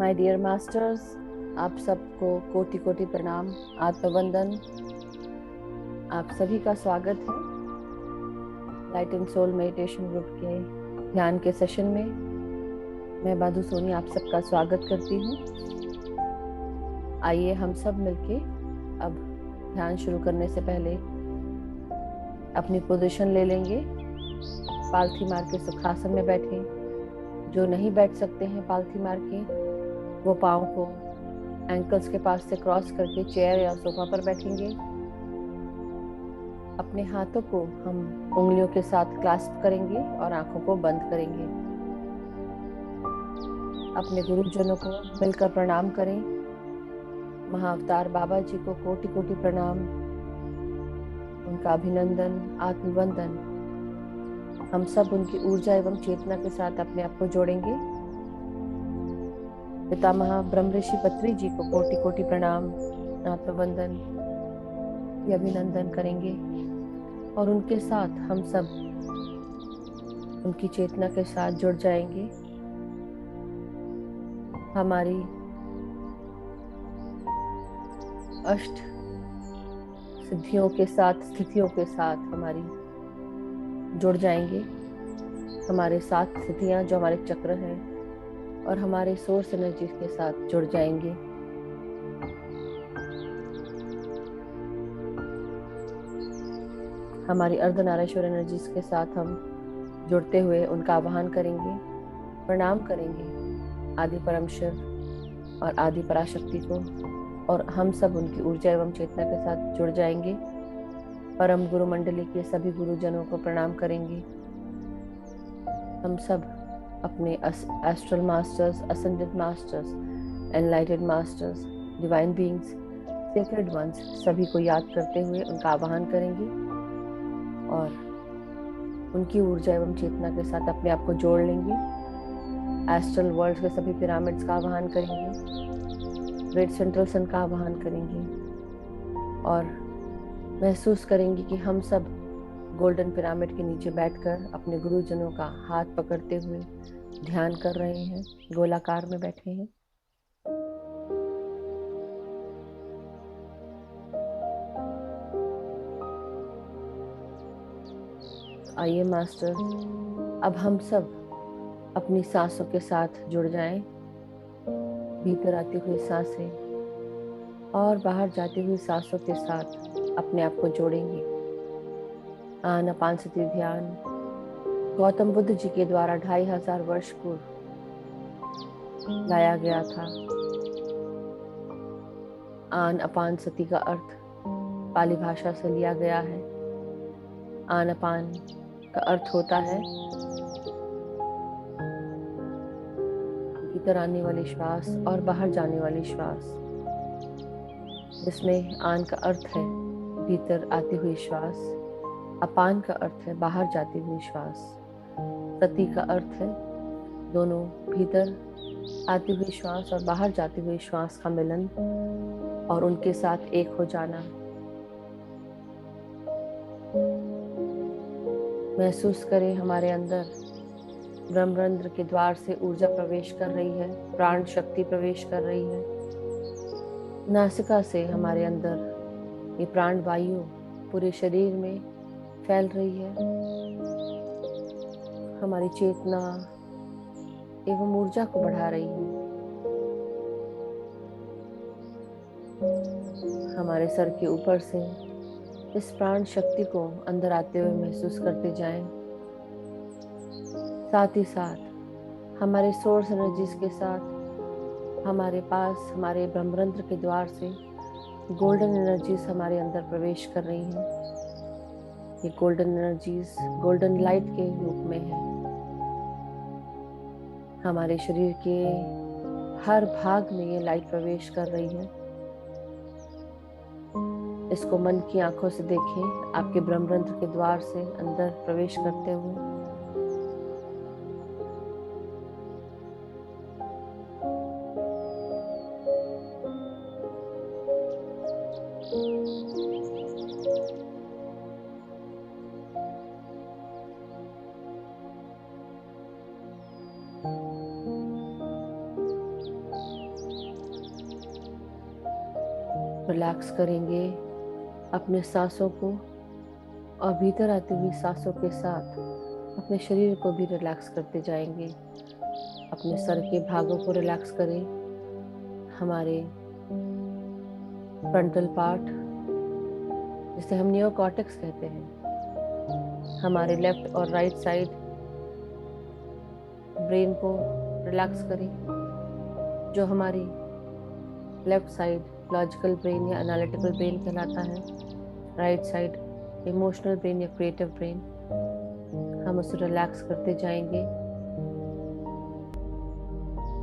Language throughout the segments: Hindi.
माय डियर मास्टर्स, आप सबको कोटि कोटि प्रणाम, आत्मवंदन। आप सभी का स्वागत है light and soul meditation group के ध्यान के सेशन में। मैं बाधु सोनी आप सबका स्वागत करती हूँ। आइए हम सब मिलके अब ध्यान शुरू करने से पहले अपनी पोजीशन ले लेंगे। पालथी मार के सुखासन में बैठे। जो नहीं बैठ सकते हैं पालथी मार के, वो पाँव को एंकल्स के पास से क्रॉस करके चेयर या सोफा पर बैठेंगे। अपने हाथों को हम उंगलियों के साथ क्लास्प करेंगे और आंखों को बंद करेंगे। अपने गुरुजनों को मिलकर प्रणाम करें। महाअवतार बाबा जी को कोटि कोटि प्रणाम, उनका अभिनंदन, आत्मवंदन। हम सब उनकी ऊर्जा एवं चेतना के साथ अपने आप को जोड़ेंगे। पितामह ब्रह्म ऋषि पत्री जी को कोटि कोटि प्रणाम, आत्मवंदन, ये अभिनंदन करेंगे। और उनके साथ हम सब उनकी चेतना के साथ जुड़ जाएंगे। हमारी अष्ट सिद्धियों के साथ, स्थितियों के साथ हमारी जुड़ जाएंगे। हमारे 7 स्थितियां जो हमारे चक्र हैं और हमारे सोर्स एनर्जी के साथ जुड़ जाएंगे। हमारी अर्धनारीश्वर एनर्जीज के साथ हम जुड़ते हुए उनका आवाहन करेंगे, प्रणाम करेंगे आदि परम शिव और आदि पराशक्ति को। और हम सब उनकी ऊर्जा एवं चेतना के साथ जुड़ जाएंगे। परम गुरु मंडली के सभी गुरुजनों को प्रणाम करेंगे। हम सब अपने astral masters, ascended masters, enlightened masters, divine beings, sacred ones सभी को याद करते हुए उनका आवाहन करेंगे और उनकी ऊर्जा एवं चेतना के साथ अपने आप को जोड़ लेंगे। एस्ट्रल वर्ल्ड के सभी पिरामिड्स का आवाहन करेंगे, ग्रेट सेंट्रल सन का आवाहन करेंगे और महसूस करेंगे कि हम सब गोल्डन पिरामिड के नीचे बैठकर अपने गुरुजनों का हाथ पकड़ते हुए ध्यान कर रहे हैं, गोलाकार में बैठे हैं। आइए मास्टर, अब हम सब अपनी सांसों के साथ जुड़ जाएं। भीतर आती हुई सांसें और बाहर जाती हुई सांसों के साथ अपने आप को जोड़ेंगे। आनापानसती ध्यान गौतम बुद्ध जी के द्वारा 2500 वर्ष पूर्व लाया गया था। आन अपान सती का अर्थ पाली भाषा से लिया गया है। आन अपान का अर्थ होता है भीतर आने वाली श्वास और बाहर जाने वाली श्वास, जिसमें आन का अर्थ है भीतर आती हुई श्वास, अपान का अर्थ है बाहर जाती हुई श्वास, सती का अर्थ है दोनों भीतर आती हुई श्वास और बाहर जाती हुई श्वास का मिलन और उनके साथ एक हो जाना। महसूस करें हमारे अंदर ब्रह्मरंध्र के द्वार से ऊर्जा प्रवेश कर रही है, प्राण शक्ति प्रवेश कर रही है। नासिका से हमारे अंदर ये प्राण वायु पूरे शरीर में फैल रही है। हमारी चेतना एवं ऊर्जा को बढ़ा रही है। हमारे सर के ऊपर से इस प्राण शक्ति को अंदर आते हुए महसूस करते जाएं। साथ ही साथ हमारे सोर्स एनर्जीज के साथ हमारे पास हमारे ब्रह्मरंध्र के द्वार से गोल्डन एनर्जीज हमारे अंदर प्रवेश कर रही हैं। ये गोल्डन एनर्जीज गोल्डन लाइट के रूप में है। हमारे शरीर के हर भाग में ये लाइट प्रवेश कर रही है। इसको मन की आंखों से देखें, आपके ब्रह्मरंध्र के द्वार से अंदर प्रवेश करते हुए। रिलैक्स करेंगे अपने सांसों को, और भीतर आती हुई सांसों के साथ अपने शरीर को भी रिलैक्स करते जाएंगे। अपने सर के भागों को रिलैक्स करें, हमारे फ्रंटल पार्ट जिसे हम नियोकॉर्टेक्स कहते हैं, हमारे लेफ्ट और राइट साइड ब्रेन को रिलैक्स करें। जो हमारी लेफ्ट साइड लॉजिकल ब्रेन या एनालिटिकल ब्रेन कहलाता है, राइट साइड इमोशनल ब्रेन या क्रिएटिव ब्रेन, हम उसे रिलैक्स करते जाएंगे।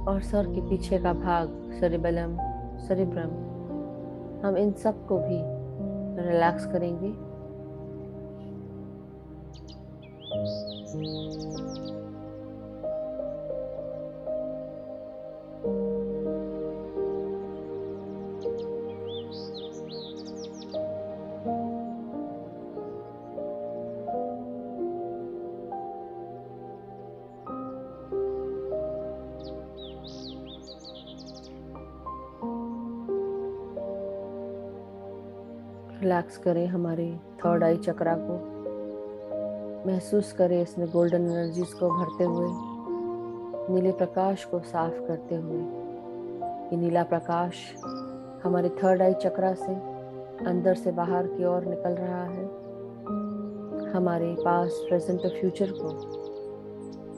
और सर के पीछे का भाग सेरिबेलम, सेरिब्रम, हम इन सब को भी रिलैक्स करेंगे। रिलैक्स करें हमारे थर्ड आई चक्रा को, महसूस करें इसमें गोल्डन एनर्जीज को भरते हुए, नीले प्रकाश को साफ करते हुए। ये नीला प्रकाश हमारे थर्ड आई चक्रा से अंदर से बाहर की ओर निकल रहा है। हमारे पास्ट, प्रेजेंट और फ्यूचर को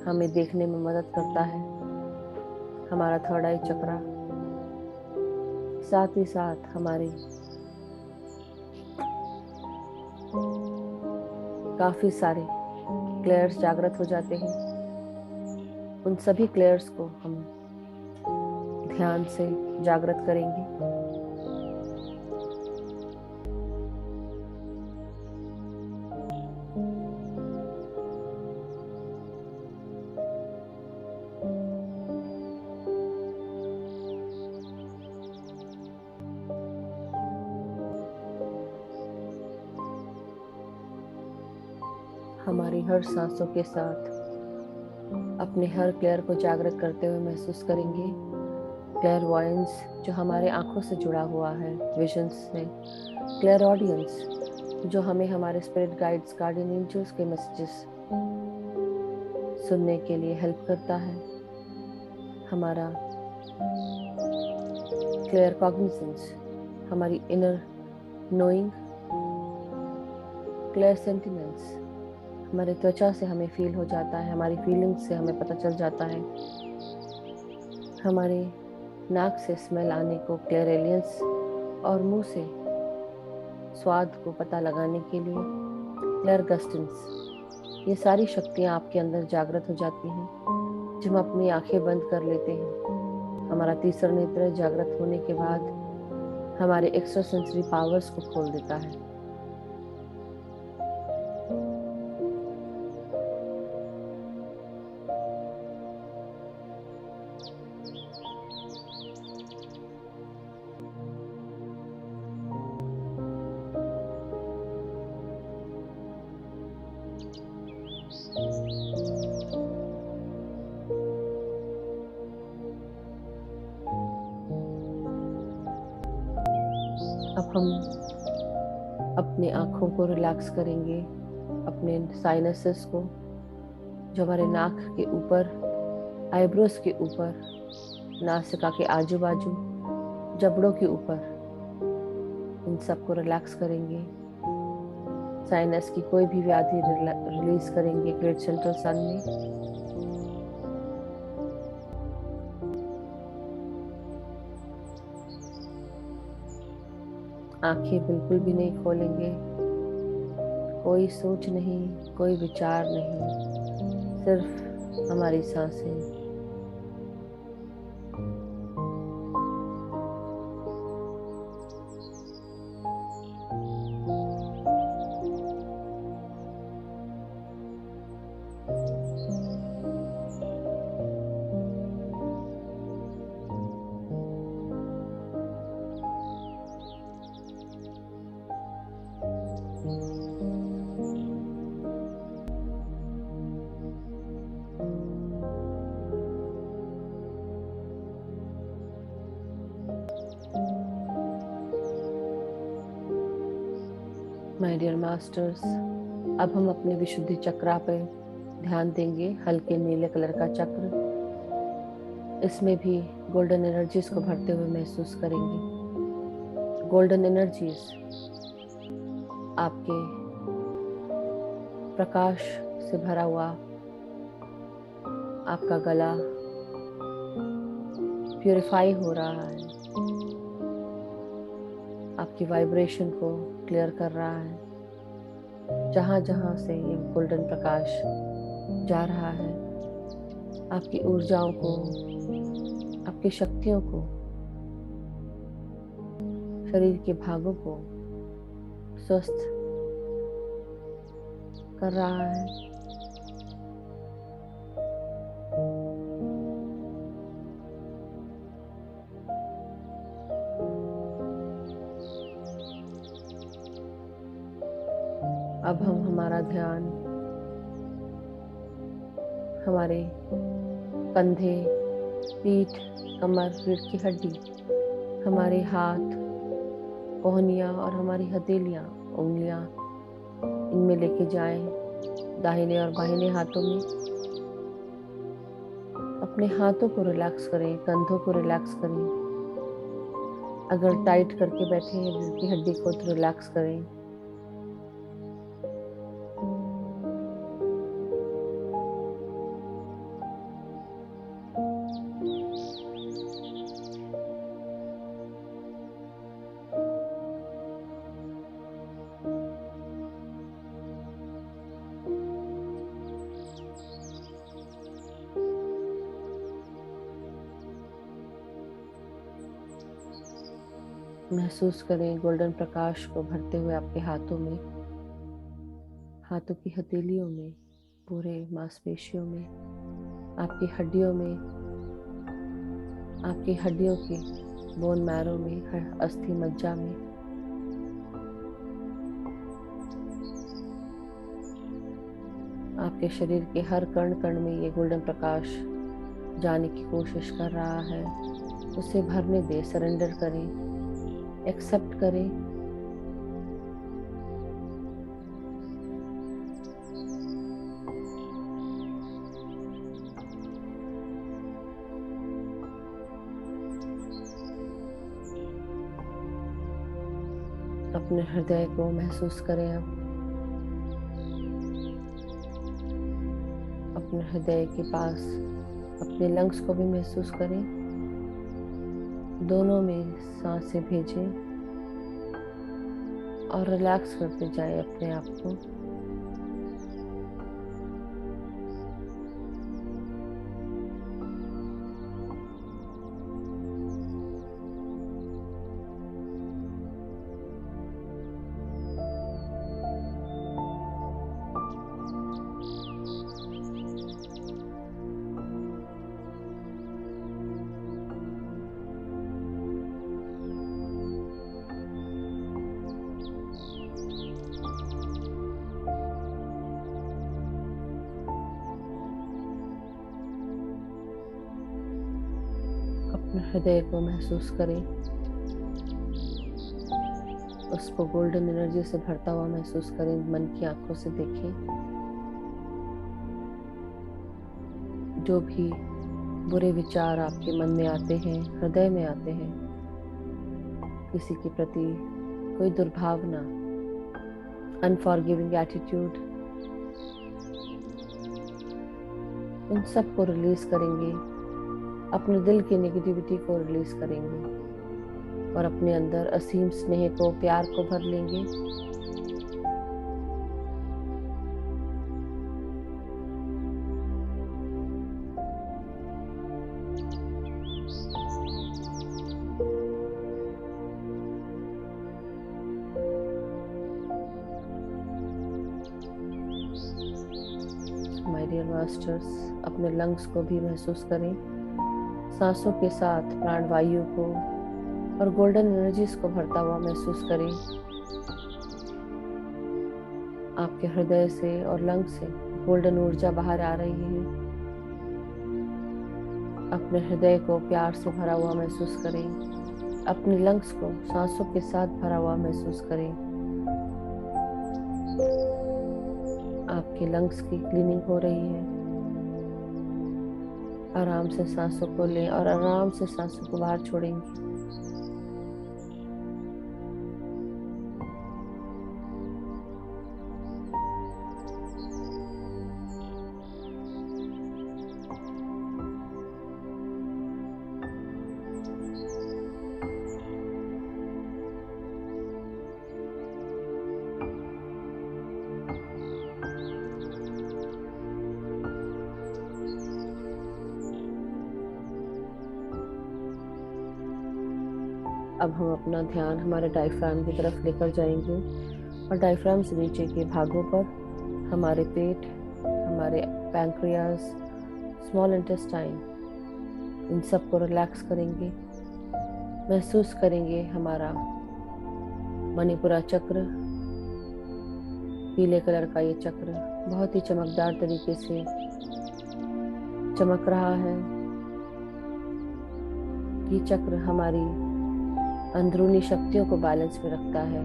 हमें देखने में मदद करता है हमारा थर्ड आई चक्रा। साथ ही साथ हमारे काफी सारे क्लेयर्स जागृत हो जाते हैं। उन सभी क्लेयर्स को हम ध्यान से जागृत करेंगे। हमारी हर सांसों के साथ अपने हर क्लेयर को जागृत करते हुए महसूस करेंगे क्लेयर वॉयंस, जो हमारे आंखों से जुड़ा हुआ है, विजन्स से, क्लेयर ऑडियंस, जो हमें हमारे स्पिरिट गाइड्स, गार्डियन एंजल्स के मैसेजेस सुनने के लिए हेल्प करता है। हमारा क्लियर कॉग्निजेंस, हमारी इनर नोइंग, क्लियर सेंटिनेंस, हमारे त्वचा से हमें फील हो जाता है, हमारी फीलिंग्स से हमें पता चल जाता है। हमारे नाक से स्मेल आने को क्लियर एलियंस, और मुंह से स्वाद को पता लगाने के लिए क्लियर गस्टेंस। ये सारी शक्तियाँ आपके अंदर जागृत हो जाती हैं जब हम अपनी आंखें बंद कर लेते हैं। हमारा तीसरा नेत्र जागृत होने के बाद हमारे एक्स्ट्रा सेंसरी पावर्स को खोल देता है। अब हम अपने आँखों को रिलैक्स करेंगे, अपने साइनसेस को, जो हमारे नाक के ऊपर, आईब्रोज के ऊपर, नासिका के आजू बाजू, जबड़ों के ऊपर, इन सबको रिलैक्स करेंगे। साइनस की कोई भी व्याधि रिलीज करेंगे ग्रेट सेंट्रल सन में। आंखें बिल्कुल भी नहीं खोलेंगे, कोई सोच नहीं, कोई विचार नहीं, सिर्फ हमारी सांसें। माय डियर मास्टर्स, अब हम अपने विशुद्धि चक्रा पे ध्यान देंगे। हल्के नीले कलर का चक्र, इसमें भी गोल्डन एनर्जीज को भरते हुए महसूस करेंगे। गोल्डन एनर्जीज आपके प्रकाश से भरा हुआ आपका गला प्यूरिफाई हो रहा है, आपकी वाइब्रेशन को क्लियर कर रहा है। जहाँ जहाँ से ये गोल्डन प्रकाश जा रहा है, आपकी ऊर्जाओं को, आपकी शक्तियों को, शरीर के भागों को स्वस्थ कर रहा है। अब हम हमारा ध्यान हमारे कंधे, पीठ, कमर, रीढ़ की हड्डी, हमारे हाथ, कोहनियाँ और हमारी हथेलियाँ, उंगलियाँ, इनमें लेके जाएं। दाहिने और बाहिने हाथों में अपने हाथों को रिलैक्स करें, कंधों को रिलैक्स करें। अगर टाइट करके बैठे हैं रीढ़ की हड्डी को तो रिलैक्स करें। महसूस करें गोल्डन प्रकाश को भरते हुए आपके हाथों में, हाथों की हथेलियों में, पूरे मांसपेशियों में, आपकी हड्डियों में, आपकी हड्डियों की बोन मैरो में, अस्थि मज्जा में। आपके शरीर के हर कण कण में ये गोल्डन प्रकाश जाने की कोशिश कर रहा है। उसे भरने दे, सरेंडर करें, एक्सेप्ट करें। अपने हृदय को महसूस करें। अब अपने हृदय के पास अपने लंग्स को भी महसूस करें। दोनों में सांसें भेजें और रिलैक्स करते जाएं अपने आप को। अपने हृदय को महसूस करें, उसको गोल्डन एनर्जी से भरता हुआ महसूस करें। मन की आंखों से देखें। जो भी बुरे विचार आपके मन में आते हैं, हृदय में आते हैं, किसी के प्रति कोई दुर्भावना, अनफॉरगिविंग एटीट्यूड, उन सब को रिलीज करेंगे। अपने दिल की नेगेटिविटी को रिलीज करेंगे और अपने अंदर असीम स्नेह को, प्यार को भर लेंगे। माय डियर मास्टर्स, अपने लंग्स को भी महसूस करें। सांसों के साथ प्राणवायु को और गोल्डन एनर्जीज को भरता हुआ महसूस करें। आपके हृदय से और लंग से गोल्डन ऊर्जा बाहर आ रही है। अपने हृदय को प्यार से भरा हुआ महसूस करें। अपने लंग्स को सांसों के साथ भरा हुआ महसूस करें। आपके लंग्स की क्लीनिंग हो रही है। आराम से सांसों को लें और आराम से सांसों को बाहर छोड़ेंगे। अब हम अपना ध्यान हमारे डायफ्राम की तरफ लेकर जाएंगे और डायफ्राम से नीचे के भागों पर हमारे पेट, हमारे पैंक्रियाज, स्मॉल इंटेस्टाइन, इन सबको रिलैक्स करेंगे। महसूस करेंगे हमारा मणिपुरा चक्र, पीले कलर का ये चक्र बहुत ही चमकदार तरीके से चमक रहा है। ये चक्र हमारी अंदरूनी शक्तियों को बैलेंस में रखता है।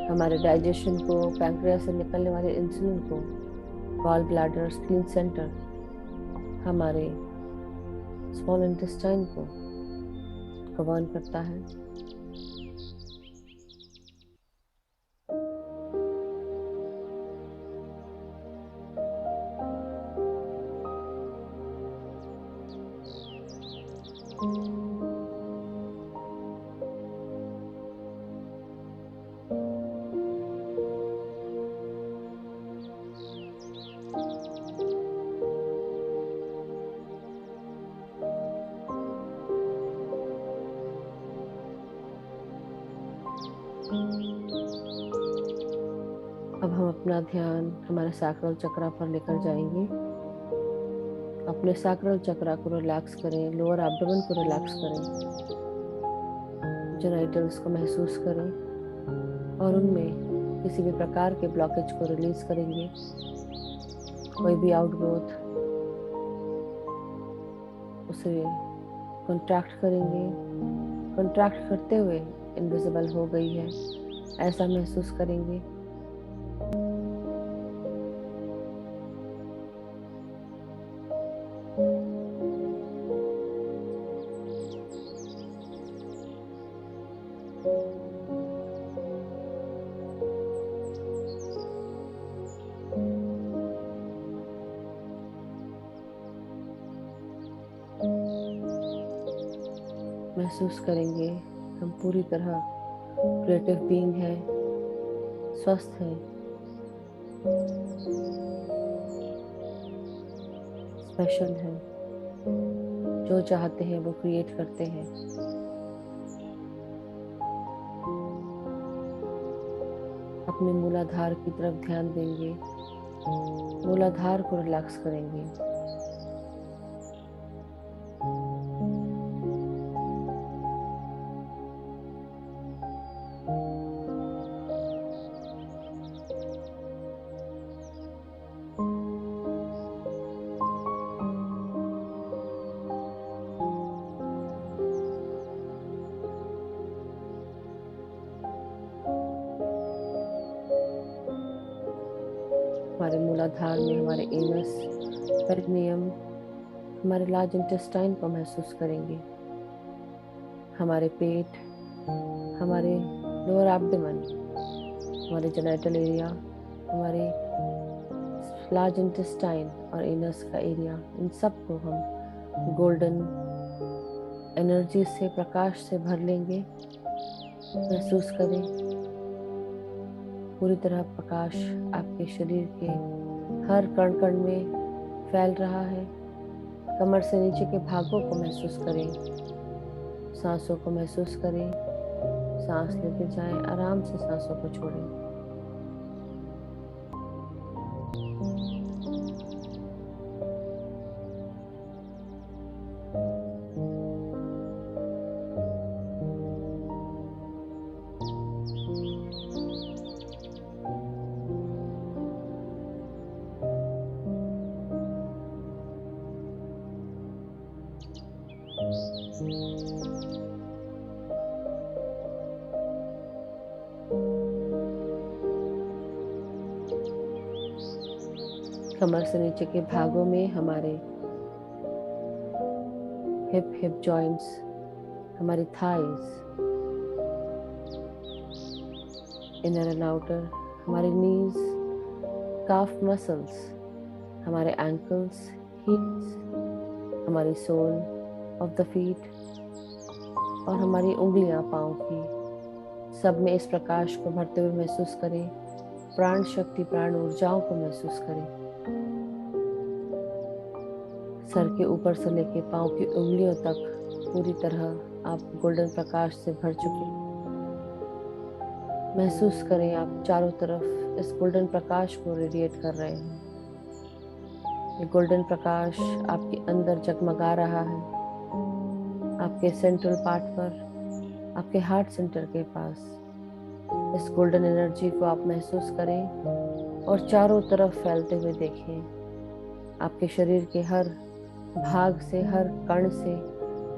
हमारे डाइजेशन को, पैंक्रियास से निकलने वाले इंसुलिन को, गॉल ब्लैडर, स्प्लीन सेंटर, हमारे स्मॉल इंटेस्टाइन को गवर्न करता है। अब हम अपना ध्यान हमारे सैक्रल चक्रा पर लेकर जाएंगे। अपने सैक्रल चक्रा को रिलैक्स करें, लोअर एब्डोमेन को रिलैक्स करें, जेनाइटल्स को महसूस करें और उनमें किसी भी प्रकार के ब्लॉकेज को रिलीज करेंगे। कोई भी आउटग्रोथ, उसे कॉन्ट्रैक्ट करेंगे। कॉन्ट्रैक्ट करते हुए इनविजिबल हो गई है, ऐसा महसूस करेंगे। महसूस करेंगे हम पूरी तरह क्रिएटिव बीइंग है, स्वस्थ है, स्पेशल है, जो चाहते हैं वो क्रिएट करते हैं। अपने मूलाधार की तरफ ध्यान देंगे, मूलाधार को रिलैक्स करेंगे। हमारे मूलाधार में हमारे एनस, पेरिनियम, हमारे लार्ज इंटेस्टाइन को महसूस करेंगे। हमारे पेट, हमारे लोअर एब्डोमेन, हमारे जेनाइटल एरिया, हमारे लार्ज इंटेस्टाइन और एनस का एरिया, इन सब को हम गोल्डन एनर्जी से, प्रकाश से भर लेंगे। महसूस करें पूरी तरह प्रकाश आपके शरीर के हर कण कण में फैल रहा है। कमर से नीचे के भागों को महसूस करें, सांसों को महसूस करें। सांस लेते जाएं, आराम से सांसों को छोड़ें। कमर से नीचे के भागों में हमारे हिप जॉइंट्स, हमारी थाइज, इनर एंड आउटर, हमारी नीज, काफ मसल्स, हमारे एंकल्स, हील्स, हमारी सोल ऑफ द फीट और हमारी उंगलियां पाँव की, सब में इस प्रकाश को भरते हुए महसूस करें। प्राण शक्ति, प्राण ऊर्जाओं को महसूस करें। सर के ऊपर से लेके पाँव की उंगलियों तक पूरी तरह आप गोल्डन प्रकाश से भर चुके। महसूस करें आप चारों तरफ इस गोल्डन प्रकाश को रेडिएट कर रहे हैं। ये गोल्डन प्रकाश आपके अंदर जगमगा रहा है, आपके सेंट्रल पार्ट पर, आपके हार्ट सेंटर के पास। इस गोल्डन एनर्जी को आप महसूस करें और चारों तरफ फैलते हुए देखें। आपके शरीर के हर भाग से, हर कण से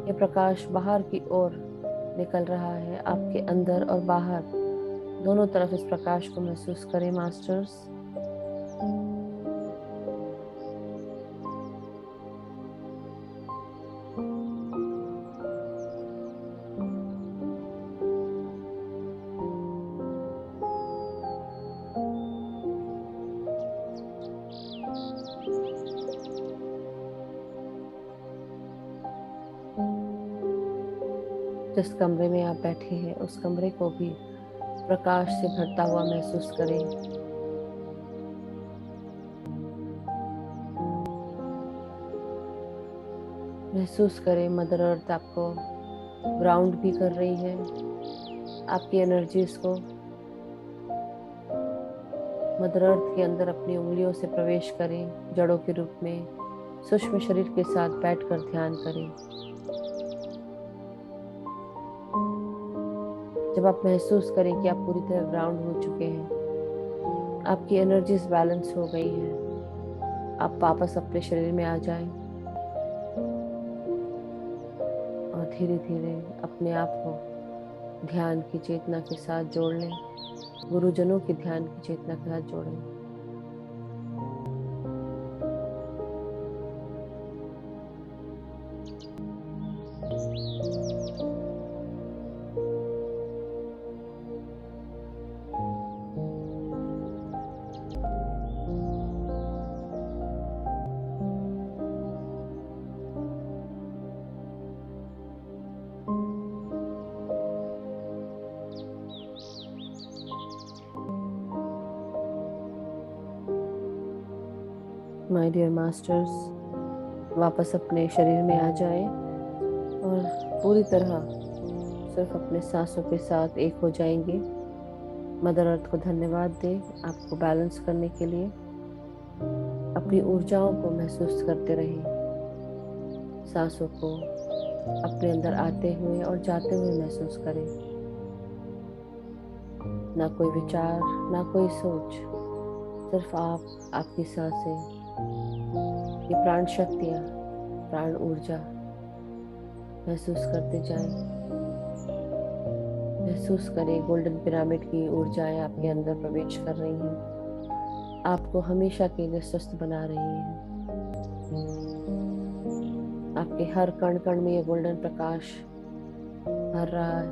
ये प्रकाश बाहर की ओर निकल रहा है। आपके अंदर और बाहर दोनों तरफ इस प्रकाश को महसूस करें मास्टर्स। जिस कमरे में आप बैठे हैं उस कमरे को भी प्रकाश से भरता हुआ महसूस करें। महसूस करें मदर अर्थ आपको ग्राउंड भी कर रही है, आपकी एनर्जीज को। मदर अर्थ के अंदर अपनी उंगलियों से प्रवेश करें, जड़ों के रूप में सूक्ष्म शरीर के साथ बैठकर ध्यान करें। जब आप महसूस करें कि आप पूरी तरह ग्राउंड हो चुके हैं, आपकी एनर्जीज बैलेंस हो गई है, आप वापस अपने शरीर में आ जाएं और धीरे धीरे अपने आप को ध्यान की चेतना के साथ जोड़ लें, गुरुजनों की ध्यान की चेतना के साथ जोड़ें। माय डियर मास्टर्स, वापस अपने शरीर में आ जाएं और पूरी तरह सिर्फ अपने सांसों के साथ एक हो जाएंगे। मदर अर्थ को धन्यवाद दें आपको बैलेंस करने के लिए। अपनी ऊर्जाओं को महसूस करते रहें, सांसों को अपने अंदर आते हुए और जाते हुए महसूस करें। ना कोई विचार, ना कोई सोच, सिर्फ आप, आपकी सांसें, ये प्राण शक्तियाँ, प्राण ऊर्जा महसूस करते जाएं। महसूस करें गोल्डन पिरामिड की ऊर्जाएं आपके अंदर प्रवेश कर रही हैं, आपको हमेशा के लिए स्वस्थ बना रही हैं। आपके हर कण कण में ये गोल्डन प्रकाश भर रहा है।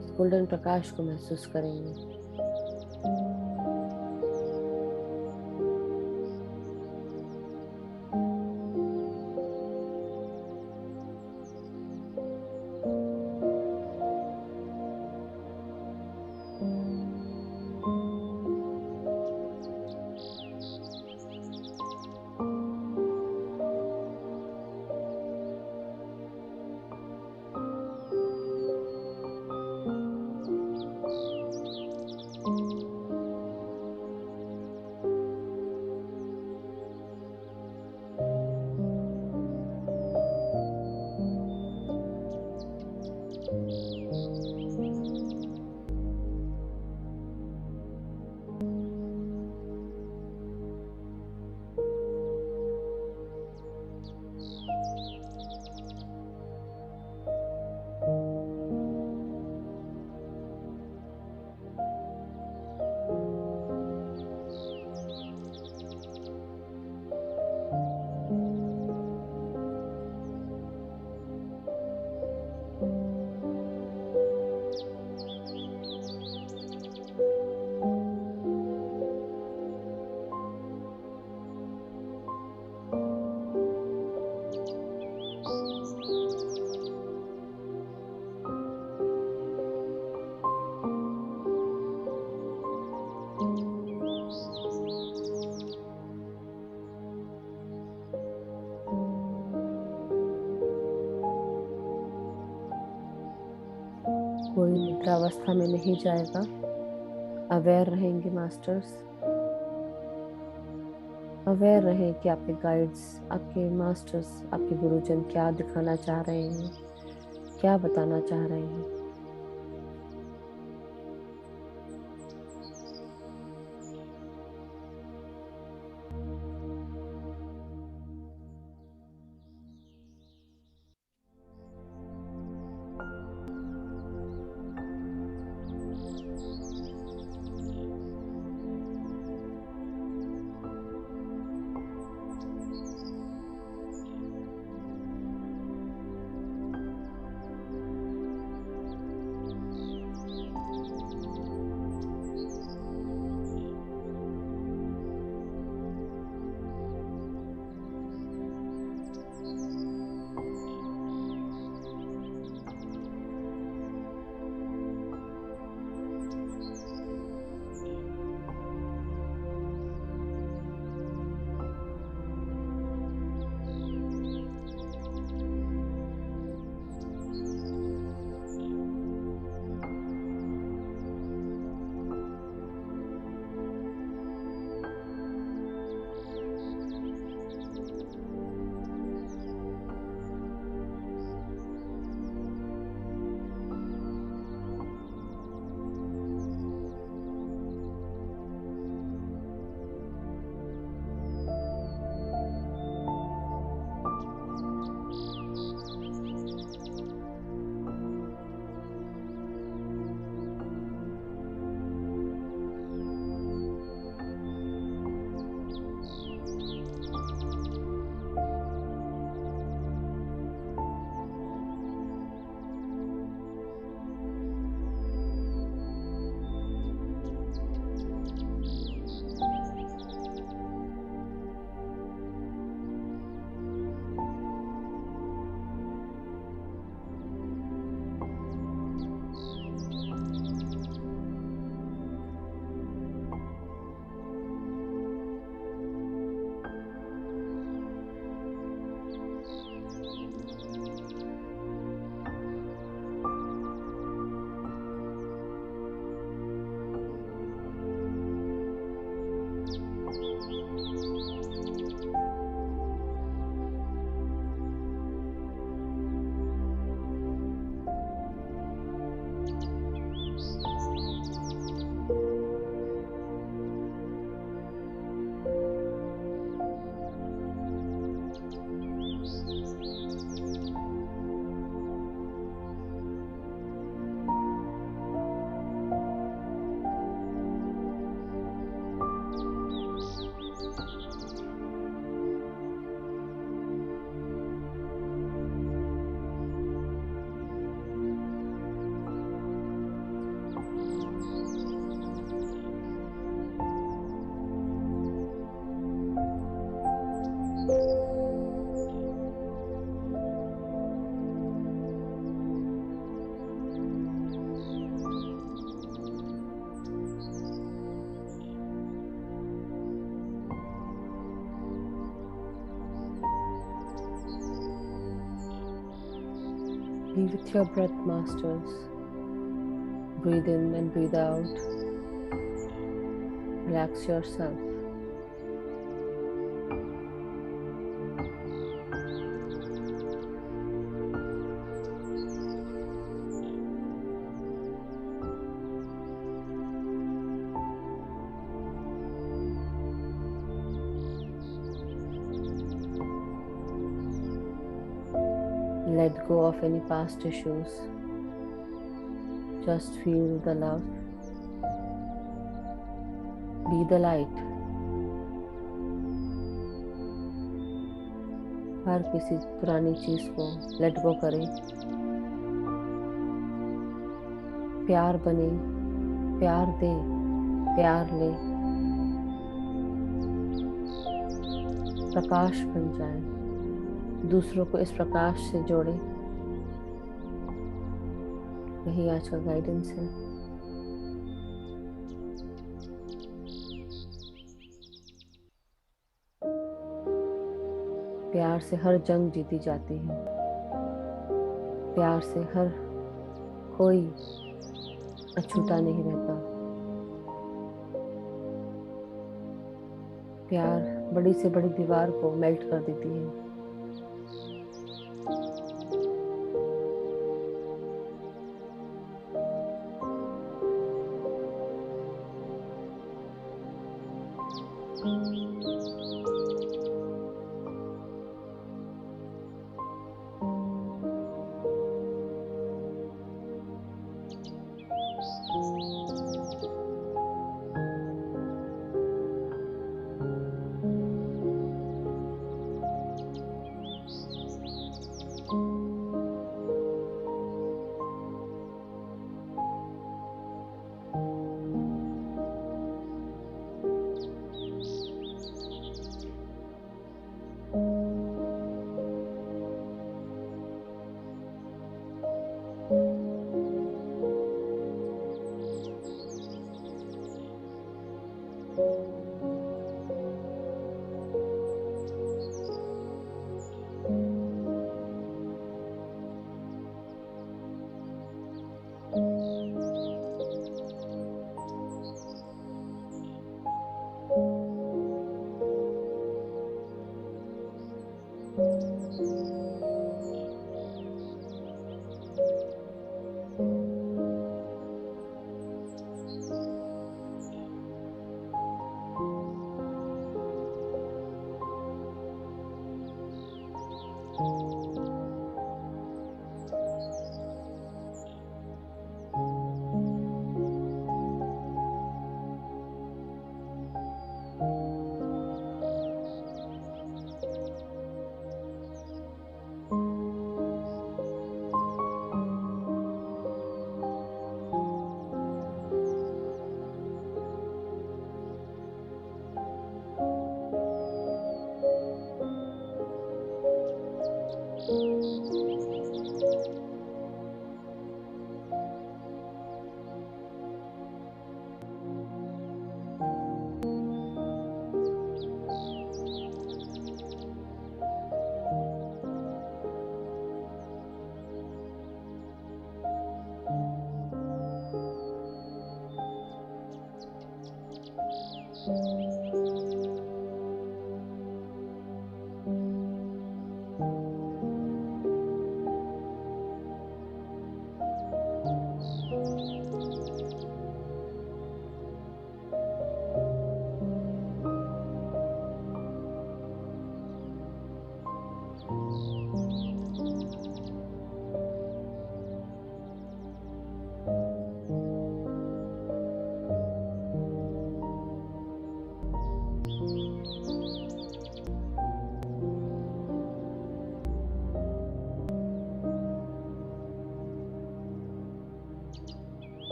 इस गोल्डन प्रकाश को महसूस करेंगे। कोई निद्रावस्था में नहीं जाएगा। अवेयर रहेंगे मास्टर्स। अवेयर रहें कि आपके गाइड्स, आपके मास्टर्स, आपके गुरुजन क्या दिखाना चाह रहे हैं, क्या बताना चाह रहे हैं। Be with your breath, masters. Breathe in and breathe out. Relax yourself. Let go of any past issues. Just feel the love. Be the light. हर किसी पुरानी चीज को लेट गो करें। प्यार बने, प्यार दे, प्यार ले, प्रकाश बन जाए, दूसरों को इस प्रकाश से जोड़े। यही आज का गाइडेंस है। प्यार से हर जंग जीती जाती है। प्यार से हर कोई अछूता नहीं रहता। प्यार बड़ी से बड़ी दीवार को मेल्ट कर देती है।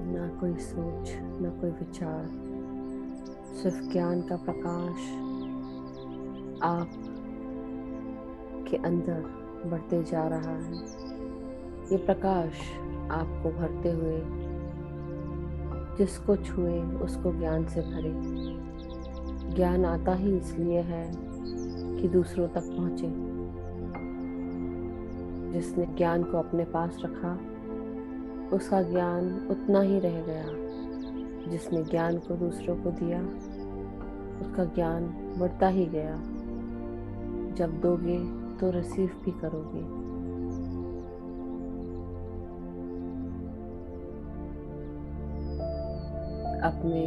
ना कोई सोच, ना कोई विचार, सिर्फ ज्ञान का प्रकाश आप के अंदर बढ़ते जा रहा है। ये प्रकाश आपको भरते हुए जिसको छुए उसको ज्ञान से भरे। ज्ञान आता ही इसलिए है कि दूसरों तक पहुंचे। जिसने ज्ञान को अपने पास रखा उसका ज्ञान उतना ही रह गया। जिसने ज्ञान को दूसरों को दिया उसका ज्ञान बढ़ता ही गया। जब दोगे तो रिसीव भी करोगे। अपने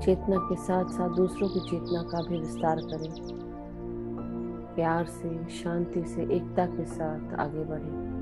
चेतना के साथ साथ दूसरों की चेतना का भी विस्तार करें। प्यार से, शांति से, एकता के साथ आगे बढ़ें।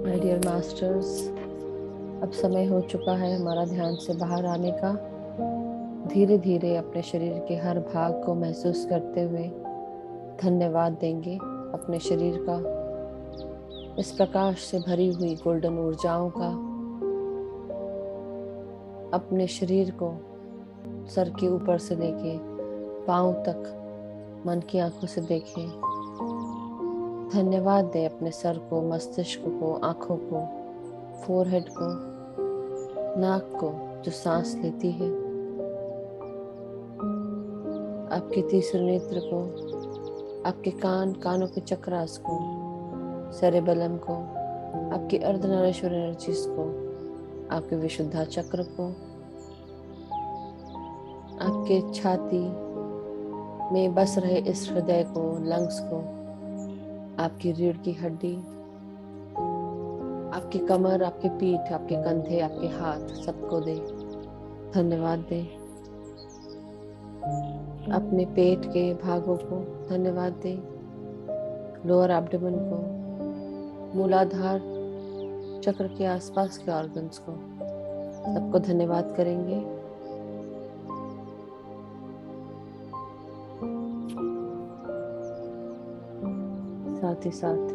माय डियर मास्टर्स, अब समय हो चुका है हमारा ध्यान से बाहर आने का। धीरे धीरे अपने शरीर के हर भाग को महसूस करते हुए धन्यवाद देंगे अपने शरीर का, इस प्रकाश से भरी हुई गोल्डन ऊर्जाओं का। अपने शरीर को सर के ऊपर से लेके पांव तक मन की आंखों से देखें। धन्यवाद दें अपने सर को, मस्तिष्क को, आंखों को, फोरहेड को, नाक को जो सांस लेती है, आपके तीसरे नेत्र को, आपके कानों के चक्रास को, सेरेबेलम को, आपकी अर्धनारीश्वर एनर्जीज को, आपके विशुद्धा चक्र को, आपके छाती में बस रहे इस हृदय को, लंग्स को, आपकी रीढ़ की हड्डी, आपकी कमर, आपके पीठ, आपके कंधे, आपके हाथ, सबको दे धन्यवाद दे। अपने पेट के भागों को धन्यवाद दे, लोअर एब्डोमेन को, मूलाधार चक्र के आसपास के ऑर्गन्स को, सबको धन्यवाद करेंगे। साथ ही साथ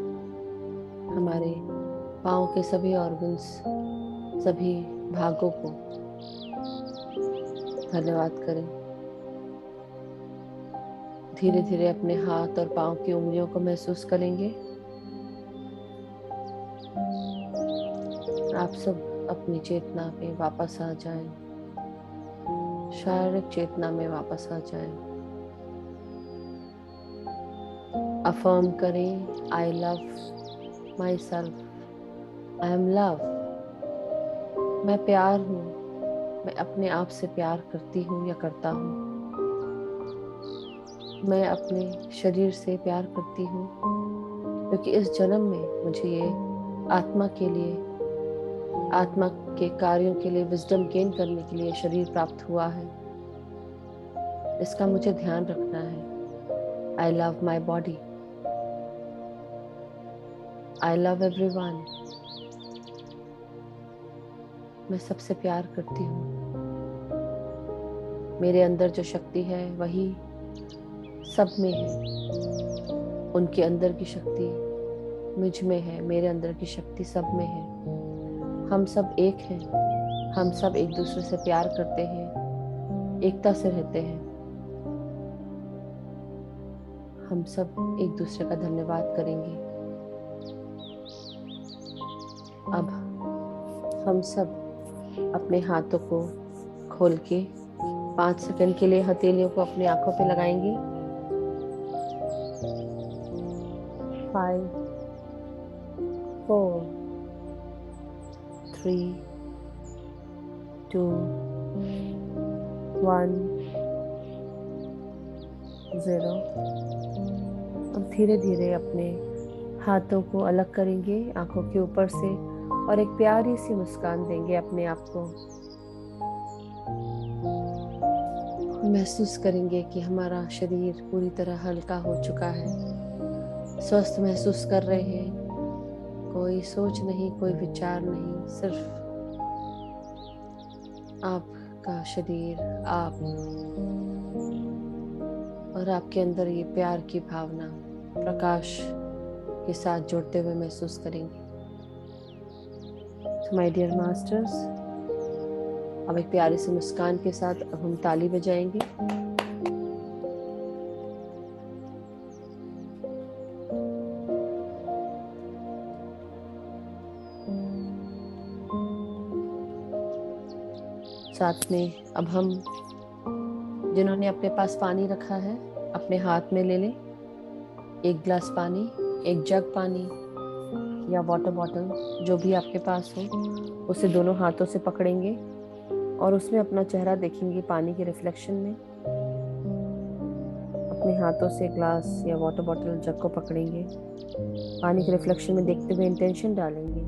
हमारे पाँव के सभी ऑर्गन्स, सभी भागों को धन्यवाद करें। धीरे धीरे अपने हाथ और पाँव की उंगलियों को महसूस करेंगे। आप सब अपनी चेतना पे वापस आ जाएं, शारीरिक चेतना में वापस आ जाएं। अफर्म करें, I love my self, I am love. मैं प्यार हूँ। मैं अपने आप से प्यार करती हूँ या करता हूँ। मैं अपने शरीर से प्यार करती हूँ क्योंकि इस जन्म में मुझे ये आत्मा के लिए, आत्मा के कार्यों के लिए विजडम गेन करने के लिए शरीर प्राप्त हुआ है। इसका मुझे ध्यान रखना है। I love my body. I love everyone. मैं सबसे प्यार करती हूँ। मेरे अंदर जो शक्ति है वही सब में है। उनके अंदर की शक्ति मुझ में है, मेरे अंदर की शक्ति सब में है। हम सब एक हैं। हम सब एक दूसरे से प्यार करते हैं, एकता से रहते हैं। हम सब एक दूसरे का धन्यवाद करेंगे। अब हम सब अपने हाथों को खोल के 5 सेकंड के लिए हथेलियों को अपनी आंखों पे लगाएंगे। 5, 4, 3, 2, 1, 0। अब धीरे धीरे अपने हाथों को अलग करेंगे आंखों के ऊपर से और एक प्यारी सी मुस्कान देंगे अपने आप को। महसूस करेंगे कि हमारा शरीर पूरी तरह हल्का हो चुका है। स्वस्थ महसूस कर रहे हैं। कोई सोच नहीं, कोई विचार नहीं, सिर्फ आपका शरीर, आप और आपके अंदर ये प्यार की भावना प्रकाश के साथ जुड़ते हुए महसूस करेंगे। तो माय डियर मास्टर्स, अब एक प्यारी सी मुस्कान के साथ अब हम ताली बजाएंगे। साथ में अब हम जिन्होंने अपने पास पानी रखा है अपने हाथ में ले लें। 1 गिलास पानी, 1 जग पानी या वाटर बॉटल जो भी आपके पास हो, उसे दोनों हाथों से पकड़ेंगे और उसमें अपना चेहरा देखेंगे पानी के रिफ्लेक्शन में। अपने हाथों से ग्लास या वाटर बॉटल जग को पकड़ेंगे, पानी के रिफ्लेक्शन में देखते हुए इंटेंशन डालेंगे।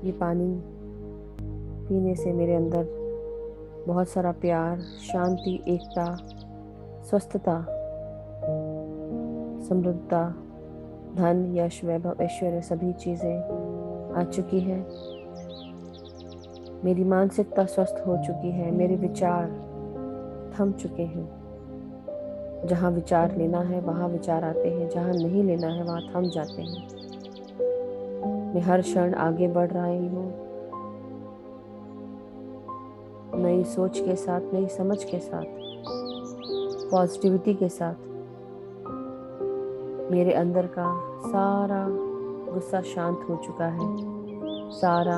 ये पानी पीने से मेरे अंदर बहुत सारा प्यार, शांति, एकता, स्वस्थता, समृद्धता, धन, यश, वैभव, ऐश्वर्य सभी चीज़ें आ चुकी हैं। मेरी मानसिकता स्वस्थ हो चुकी है। मेरे विचार थम चुके हैं। जहाँ विचार लेना है वहाँ विचार आते हैं, जहाँ नहीं लेना है वहाँ थम जाते हैं। मैं हर क्षण आगे बढ़ रही हूँ, नई सोच के साथ, नई समझ के साथ, पॉजिटिविटी के साथ। मेरे अंदर का सारा गुस्सा शांत हो चुका है, सारा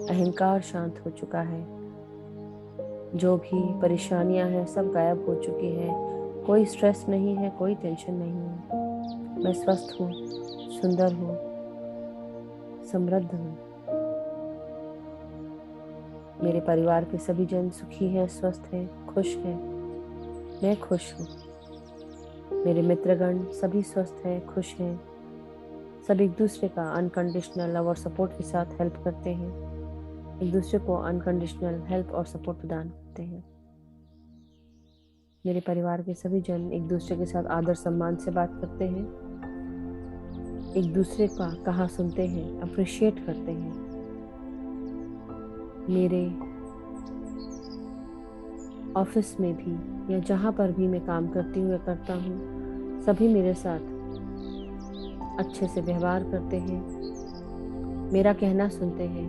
अहंकार शांत हो चुका है। जो भी परेशानियां हैं सब गायब हो चुकी हैं। कोई स्ट्रेस नहीं है, कोई टेंशन नहीं है। मैं स्वस्थ हूँ, सुंदर हूँ, समृद्ध हूँ। मेरे परिवार के सभी जन सुखी हैं, स्वस्थ हैं, खुश हैं। मैं खुश हूँ। मेरे मित्रगण सभी स्वस्थ हैं, खुश हैं। सब एक दूसरे का अनकंडीशनल लव और सपोर्ट के साथ हेल्प करते हैं। एक दूसरे को अनकंडीशनल हेल्प और सपोर्ट प्रदान करते हैं। मेरे परिवार के सभी जन एक दूसरे के साथ आदर सम्मान से बात करते हैं। एक दूसरे का कहा सुनते हैं, अप्रिशिएट करते हैं। मेरे ऑफिस में भी या जहाँ पर भी मैं काम करती हूँ या करता हूँ, सभी मेरे साथ अच्छे से व्यवहार करते हैं, मेरा कहना सुनते हैं,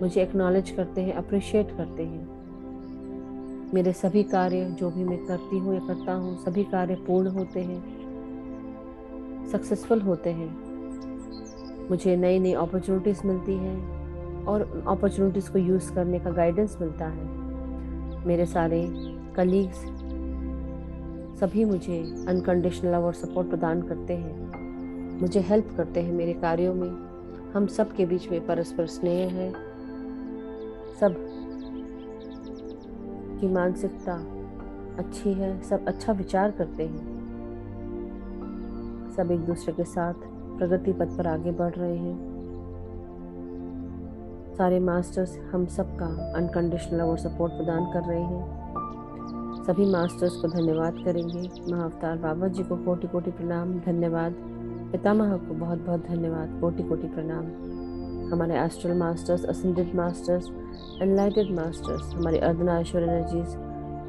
मुझे एक्नॉलेज करते हैं, अप्रिशिएट करते हैं। मेरे सभी कार्य जो भी मैं करती हूँ या करता हूँ, सभी कार्य पूर्ण होते हैं, सक्सेसफुल होते हैं। मुझे नई नई अपॉर्चुनिटीज़ मिलती हैं और अपॉर्चुनिटीज़ को यूज़ करने का गाइडेंस मिलता है। मेरे सारे कलीग्स सभी मुझे अनकंडीशनल लव और सपोर्ट प्रदान करते हैं। मुझे हेल्प करते हैं मेरे कार्यों में। हम सब के बीच में परस्पर स्नेह है। सब की मानसिकता अच्छी है, सब अच्छा विचार करते हैं, सब एक दूसरे के साथ प्रगति पथ पर आगे बढ़ रहे हैं। सारे मास्टर्स हम सबका अनकंडीशनल लव और सपोर्ट प्रदान कर रहे हैं। सभी मास्टर्स को धन्यवाद करेंगे। महाअवतार बाबा जी को कोटि कोटि प्रणाम, धन्यवाद। पितामह को बहुत बहुत धन्यवाद, कोटि कोटि प्रणाम। हमारे astral masters, ascended masters, enlightened masters, हमारे अर्धनारीश्वर एनर्जीज,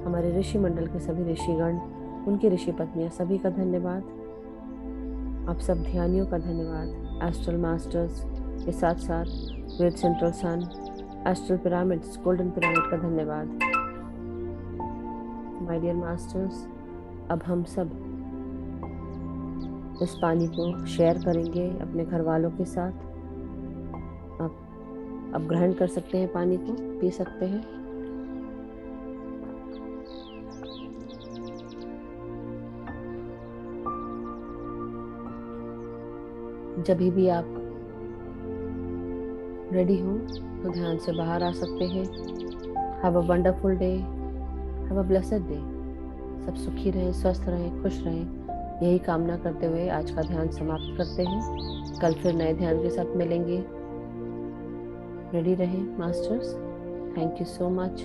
हमारे ऋषि मंडल के सभी ऋषिगण, उनकी ऋषि पत्नियां, सभी का धन्यवाद। आप सब ध्यानियों का धन्यवाद। एस्ट्रल मास्टर्स के साथ साथ ग्रेट सेंट्रल सन, एस्ट्रल पिरामिड्स, गोल्डन पिरामिड का धन्यवाद। माय डियर मास्टर्स, अब हम सब इस पानी को शेयर करेंगे अपने घर वालों के साथ। आप ग्रहण कर सकते हैं, पानी को पी सकते हैं। जब भी आप रेडी हो तो ध्यान से बाहर आ सकते हैं। Have a wonderful day, have a blessed day. सब सुखी रहें, स्वस्थ रहें, खुश रहें, यही कामना करते हुए आज का ध्यान समाप्त करते हैं। कल फिर नए ध्यान के साथ मिलेंगे। रेडी रहें masters. Thank you so much.